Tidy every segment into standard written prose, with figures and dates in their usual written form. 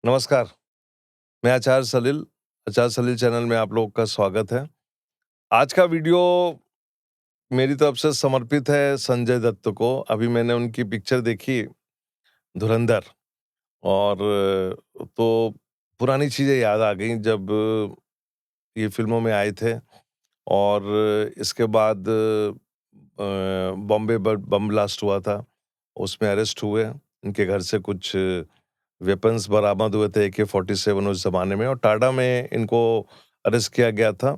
नमस्कार, मैं आचार्य सलील, आचार्य सलील चैनल में आप लोगों का स्वागत है। आज का वीडियो मेरी तरफ से समर्पित है संजय दत्त को। अभी मैंने उनकी पिक्चर देखी धुरंधर और तो पुरानी चीज़ें याद आ गईं जब ये फ़िल्मों में आए थे और इसके बाद बॉम्बे ब बम ब्लास्ट हुआ था, उसमें अरेस्ट हुए। इनके घर से कुछ वेपन्स बरामद हुए थे AK-47 उस ज़माने में और टाडा में इनको अरेस्ट किया गया था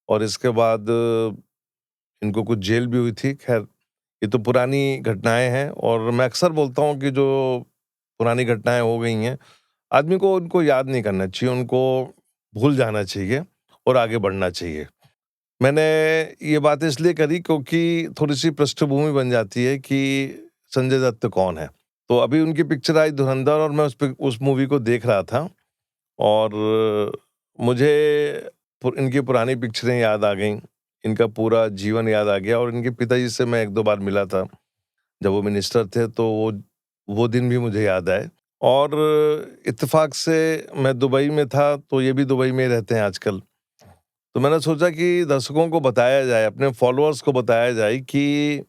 और इसके बाद इनको कुछ जेल भी हुई थी। ख़ैर, ये तो पुरानी घटनाएँ हैं और मैं अक्सर बोलता हूँ कि जो पुरानी घटनाएँ हो गई हैं, आदमी को उनको याद नहीं करना चाहिए, उनको भूल जाना चाहिए और आगे बढ़ना चाहिए। मैंने ये बात इसलिए करी क्योंकि थोड़ी-सी पृष्ठभूमि बन जाती है कि संजय दत्त कौन है। तो अभी उनकी पिक्चर आई धुरंधर और मैं उस मूवी को देख रहा था और मुझे इनकी पुरानी पिक्चरें याद आ गईं, इनका पूरा जीवन याद आ गया और इनके पिताजी से मैं 1-2 बार मिला था, जब वो मिनिस्टर थे तो वो दिन भी मुझे याद आए। और इत्तेफ़ाक से मैं दुबई में था, तो ये भी दुबई में ही रहते हैं आजकल। तो मैंने सोचा कि दर्शकों को बताया जाए, अपने फॉलोअर्स को बताया जाए कि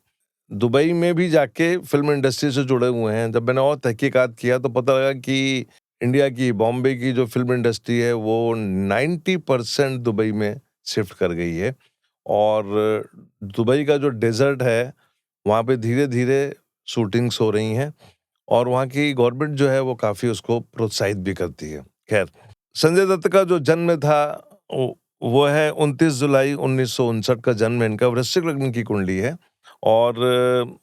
दुबई में भी जाके फ़िल्म इंडस्ट्री से जुड़े हुए हैं। जब मैंने और तहकीकात किया तो पता लगा कि इंडिया की, बॉम्बे की जो फ़िल्म इंडस्ट्री है वो 90% दुबई में शिफ्ट कर गई है और दुबई का जो डेज़र्ट है, वहाँ पे धीरे-धीरे शूटिंग्स हो रही हैं और वहाँ की गवर्नमेंट जो है वो काफ़ी उसको प्रोत्साहित भी करती है। ख़ैर, संजय दत्त का जो जन्म था वो वो है 29 जुलाई 1959 का जन्म है इनका, वृश्चिक लग्न की कुंडली है और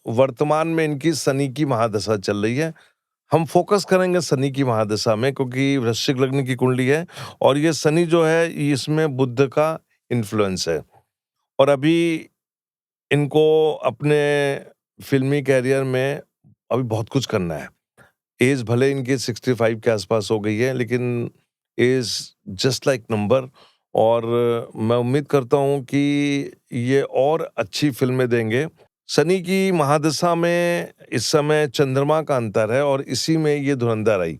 वर्तमान में इनकी शनि की महादशा चल रही है। हम फ़ोकस करेंगे शनि की महादशा में क्योंकि वृश्चिक लग्न की कुंडली है और ये शनि जो है इसमें बुध का इन्फ्लुएंस है और अभी इनको अपने फ़िल्मी करियर में अभी बहुत कुछ करना है। ऐज भले इनकी 65 के आस-पास हो गई है, लेकिन ऐज जस्ट लाइक नंबर और मैं उम्मीद करता हूँ कि ये और अच्छी फ़िल्में देंगे। शनि की महादशा में इस समय चंद्रमा का अंतर है और इसी में ये धुरंधर आई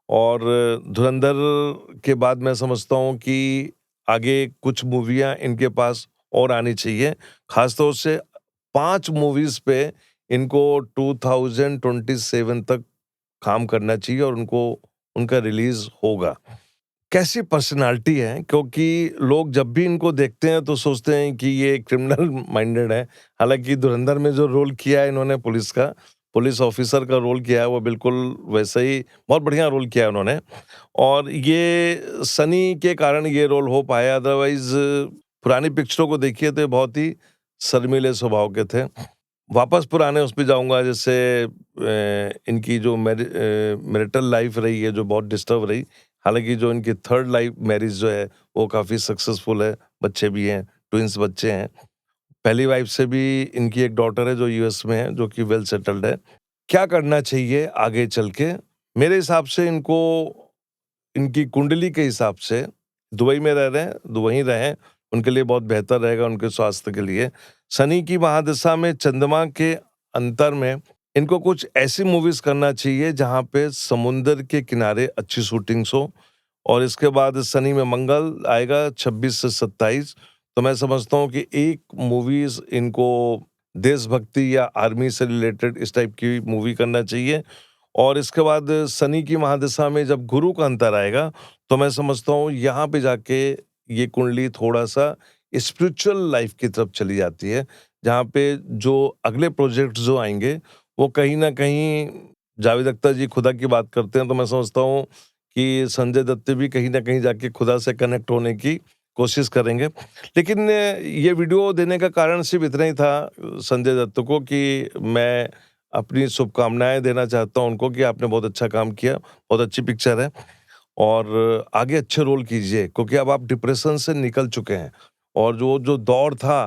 और धुरंधर के बाद मैं समझता हूँ कि आगे कुछ मूवियाँ इनके पास और आनी चाहिए। ख़ास तौर से 5 मूवीज़ पे इनको 2027 तक काम करना चाहिए और उनको उनका रिलीज़ होगा। कैसी पर्सनैलिटी है क्योंकि लोग जब भी इनको देखते हैं तो सोचते हैं कि ये क्रिमिनल माइंडेड है। हालाँकि धुरंधर में जो रोल किया है इन्होंने पुलिस का, पुलिस ऑफ़िसर का रोल किया है वो बिल्कुल वैसे ही बहुत बढ़िया रोल किया है उन्होंने और ये सनी के कारण ये रोल हो पाया अदरवाइज़ पुरानी पिक्चरों को देखिए तो ये बहुत ही शर्मीले स्वभाव के थे। वापस पुराने उस पे जाऊँगा जैसे इनकी जो मैरिटल लाइफ़ रही है जो बहुत डिस्टर्ब रही। हालाँकि जो इनकी थर्ड लाइफ़ मैरिज जो है वो काफ़ी सक्सेसफुल है, बच्चे भी हैं, ट्विन्स बच्चे हैं। पहली वाइफ़ से भी इनकी एक डॉटर है जो यूएस में है, जो कि वेल सेटल्ड है। क्या करना चाहिए आगे चल के? मेरे हिसाब से इनको इनकी कुंडली के हिसाब से दुबई में रह रहे हैं, वहीं रहें, उनके लिए बहुत बेहतर रहेगा उनके स्वास्थ्य के लिए। शनि की महादशा में चंद्रमा के अंतर में इनको कुछ ऐसी मूवीज़ करना चाहिए जहाँ पे समुंदर के किनारे अच्छी शूटिंग्स हो और इसके बाद शनि में मंगल आएगा 26 से 27 तो मैं समझता हूँ कि एक मूवीज़ इनको देशभक्ति या आर्मी से रिलेटेड इस टाइप की मूवी करना चाहिए और इसके बाद शनि की महादशा में जब गुरु का अंतर आएगा, तो मैं समझता हूँ यहाँ पे जाके ये कुंडली थोड़ा-सा स्पिरिचुअल लाइफ़ की तरफ चली जाती है, जहाँ पे जो अगले प्रोजेक्ट जो आएँगे, वो कहीं न कहीं जावेद अख्तर जी खुदा की बात करते हैं, तो मैं समझता हूँ कि संजय दत्त भी कहीं न कहीं जाके खुदा से कनेक्ट होने की कोशिश करेंगे। लेकिन ये वीडियो देने का कारण सिर्फ़ इतना ही था संजय दत्त को कि मैं अपनी शुभकामनाएँ देना चाहता हूँ उनको कि आपने बहुत अच्छा काम किया, बहुत अच्छी पिक्चर है और आगे अच्छे रोल कीजिए क्योंकि अब आप डिप्रेशन से निकल चुके हैं और जो जो दौर था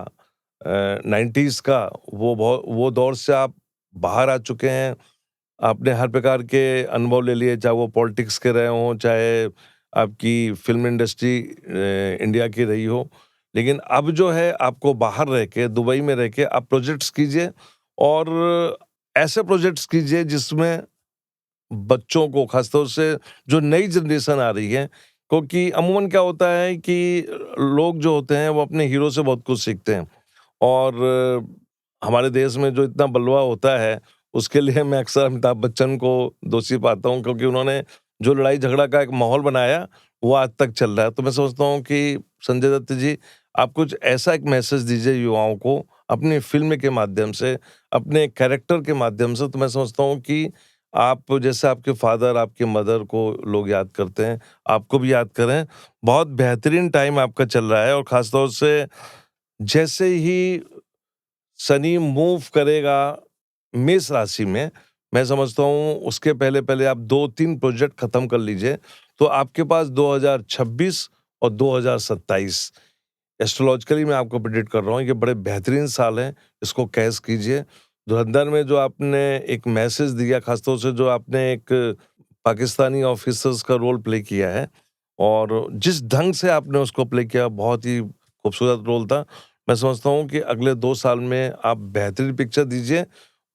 90s का वो दौर से आप बाहर आ चुके हैं। आपने हर प्रकार के अनुभव ले लिए, चाहे वो पॉलिटिक्स के रहे हों, चाहे आपकी फ़िल्म इंडस्ट्री इंडिया की रही हो। लेकिन अब जो है आपको बाहर रह के, दुबई में रह के आप प्रोजेक्ट्स कीजिए और ऐसे प्रोजेक्ट्स कीजिए जिसमें बच्चों को, खासतौर से जो नई जनरेशन आ रही है, क्योंकि अमूमन क्या होता है कि लोग जो होते हैं वो अपने हीरो से बहुत कुछ सीखते हैं। और हमारे देश में जो इतना बलवा होता है, उसके लिए मैं अक्सर अमिताभ बच्चन को दोषी पाता हूँ, क्योंकि उन्होंने जो लड़ाई-झगड़ा का एक माहौल बनाया, वो आज तक चल रहा है। तो मैं समझता हूँ कि संजय दत्त जी, आप कुछ ऐसा एक मैसेज दीजिए युवाओं को, अपनी फ़िल्म के माध्यम से, अपने कैरेक्टर के माध्यम से, तो मैं समझता हूँ कि आप जैसे आपके फ़ादर, आपके मदर को लोग याद करते हैं, आपको भी याद करें। बहुत बेहतरीन टाइम आपका चल रहा है, और ख़ास तौर से जैसे ही शनि मूव करेगा मेष राशि में, मैं समझता हूँ उसके पहले-पहले आप 2-3 प्रोजेक्ट खत्म कर लीजिए, तो आपके पास 2026 और 2027, एस्ट्रोलॉजिकली मैं आपको प्रेडिक्ट कर रहा हूँ, ये बड़े बेहतरीन साल हैं, इसको कैच कीजिए। धुरंधर में जो आपने एक मैसेज दिया, खासतौर से जो आपने एक पाकिस्तानी ऑफिसर्स का रोल प्ले किया है, और जिस ढंग से आपने उसको प्ले किया, बहुत ही खूबसूरत रोल था। मैं समझता हूँ कि अगले 2 साल में आप बेहतरीन पिक्चर दीजिए,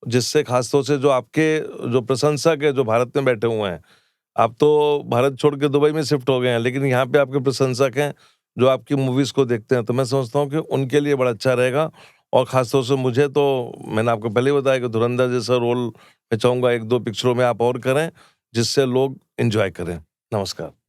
जिससे खासतौर से जो आपके जो प्रशंसक हैं, जो भारत में बैठे हुए हैं, आप तो भारत छोड़ के दुबई में शिफ्ट हो गए हैं, लेकिन यहाँ पे आपके प्रशंसक हैं, जो आपकी मूवीज़ को देखते हैं, तो मैं समझता हूँ कि उनके लिए बड़ा अच्छा रहेगा। और ख़ास तौर से मुझे तो, मैंने आपको पहले ही बताया कि धुरंधर जैसा रोल मैं चाहूँगा 1-2 पिक्चरों में आप और करें, जिससे लोग एन्जॉय करें। नमस्कार।